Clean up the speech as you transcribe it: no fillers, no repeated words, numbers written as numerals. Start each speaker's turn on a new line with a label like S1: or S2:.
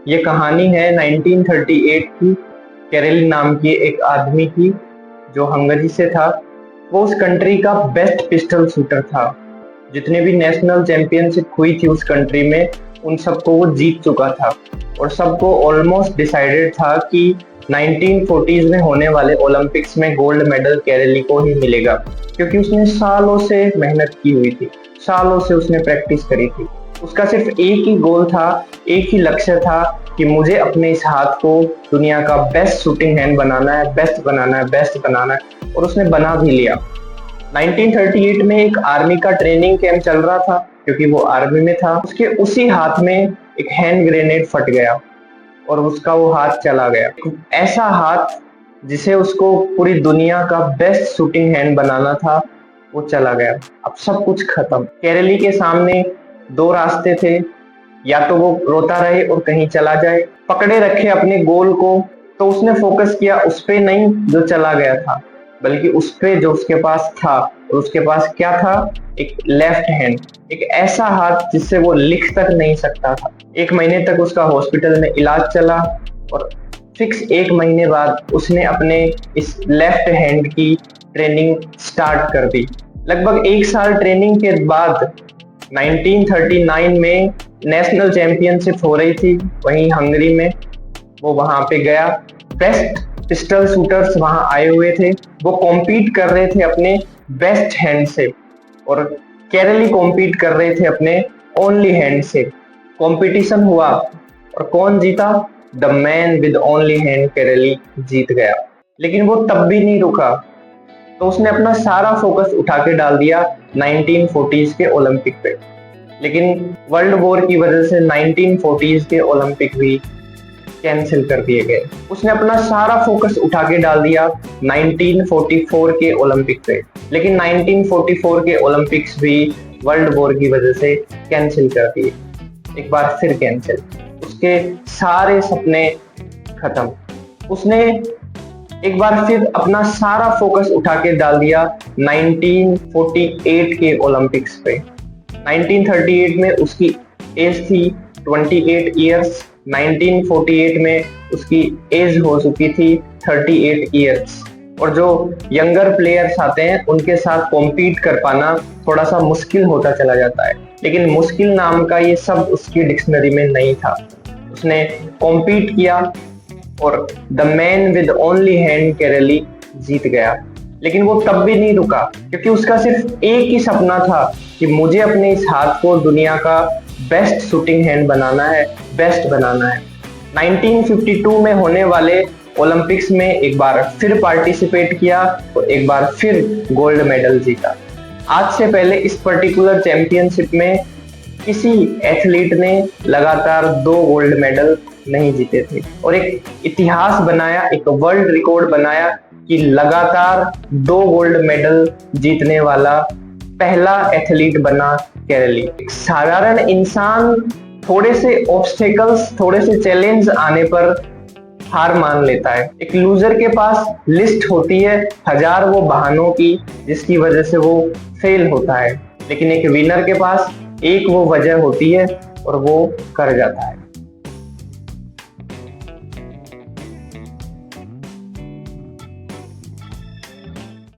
S1: ये कहानी है 1938 की। कैरेली नाम की एक आदमी की जो हंगरी से था। वो उस कंट्री का बेस्ट पिस्टल शूटर था। जितने भी नेशनल चैंपियनशिप हुई थी उस कंट्री में, उन सबको वो जीत चुका था और सबको ऑलमोस्ट डिसाइडेड था कि 1940s में होने वाले ओलंपिक्स में गोल्ड मेडल कैरेली को ही मिलेगा, क्योंकि उसने सालों से मेहनत की हुई थी, सालों से उसने प्रैक्टिस करी थी। उसका सिर्फ एक ही गोल था, एक ही लक्ष्य था कि मुझे अपने इस हाथ को दुनिया का बेस्ट शूटिंग हैंड बनाना है, बेस्ट बनाना है, बेस्ट बनाना है, और उसने बना भी लिया। 1938 में एक आर्मी का ट्रेनिंग कैंप चल रहा था, क्योंकि वो आर्मी में था। उसके उसी हाथ में एक हैंड ग्रेनेड फट गया और उसका वो हाथ चला गया। ऐसा हाथ जिसे उसको पूरी दुनिया का बेस्ट शूटिंग हैंड बनाना था, वो चला गया। अब सब कुछ खत्म। कैरेली के सामने दो रास्ते थे, या तो वो रोता रहे और कहीं चला जाए, पकड़े रखे अपने गोल को। तो उसने फोकस किया उस पे नहीं जो चला गया था, बल्कि उस पे जो उसके पास था। और उसके पास क्या था? एक लेफ्ट हैंड, एक ऐसा हाथ जिससे वो लिख तक नहीं सकता था। 1 महीने तक उसका हॉस्पिटल में इलाज चला और फिक्स 1 महीने बाद उसने अपने इस लेफ्ट हैंड की ट्रेनिंग स्टार्ट कर दी। लगभग 1 साल ट्रेनिंग के बाद 1939 में नेशनल चैंपियनशिप हो रही थी वहीं हंगरी में। वो वहां पे गया। बेस्ट पिस्टल शूटर्स वहां आए हुए थे। वो कॉम्पीट कर रहे थे अपने बेस्ट हैंड से, और कैरेली कॉम्पीट कर रहे थे अपने ओनली हैंड से। कंपटीशन हुआ और कौन जीता? The man with only hand, Karoly जीत गया। लेकिन वो तब भी नहीं रुका, तो उसने अपना सारा फोकस उठा के डाल दिया 1940s के ओलंपिक पे। लेकिन वर्ल्ड वॉर की वजह से 1940s के ओलंपिक भी कैंसिल कर दिए गए। उसने अपना सारा फोकस उठा के डाल दिया 1944 के ओलंपिक पे। लेकिन 1944 के ओलंपिक्स भी वर्ल्ड वॉर की वजह से कैंसिल कर दिए। एक बार फिर कैंसिल। उसके सारे सपने खत्म। उसने एक बार फिर अपना सारा फोकस उठा के डाल दिया 1948 के ओलंपिक्स पे। 1938 में उसकी एज थी 28 ईयर्स। 1948 में उसकी एज हो चुकी थी 38 ईयर्स। और जो यंगर प्लेयर्स आते हैं उनके साथ कॉम्पीट कर पाना थोड़ा सा मुश्किल होता चला जाता है। लेकिन मुश्किल नाम का ये शब्द उसकी डिक्शनरी में नहीं था। उसने कॉम्पीट किया और the man with only hand Karoly जीत गया। लेकिन वो तब भी नहीं रुका, क्योंकि उसका सिर्फ एक ही सपना था कि मुझे अपने इस हाथ को दुनिया का बेस्ट शूटिंग हैंड बनाना है, बेस्ट बनाना है। 1952 में होने वाले ओलंपिक्स में एक बार फिर पार्टिसिपेट किया और एक बार फिर गोल्ड मेडल जीता। आज से पहले इस पर्टिकुलर चैंपियनशिप में किसी एथलीट ने लगातार 2 गोल्ड मेडल नहीं जीते थे, और एक इतिहास बनाया, एक वर्ल्ड रिकॉर्ड बनाया कि लगातार 2 गोल्ड मेडल जीतने वाला पहला एथलीट बना कैरेली। एक साधारण इंसान थोड़े से ऑब्स्टेकल्स, थोड़े से चैलेंज आने पर हार मान लेता है। एक लूजर के पास लिस्ट होती है हजार वो बहानों की जिसकी वजह से वो फेल होता है, लेकिन एक विनर के पास एक वो वजह होती है और वो कर जाता है।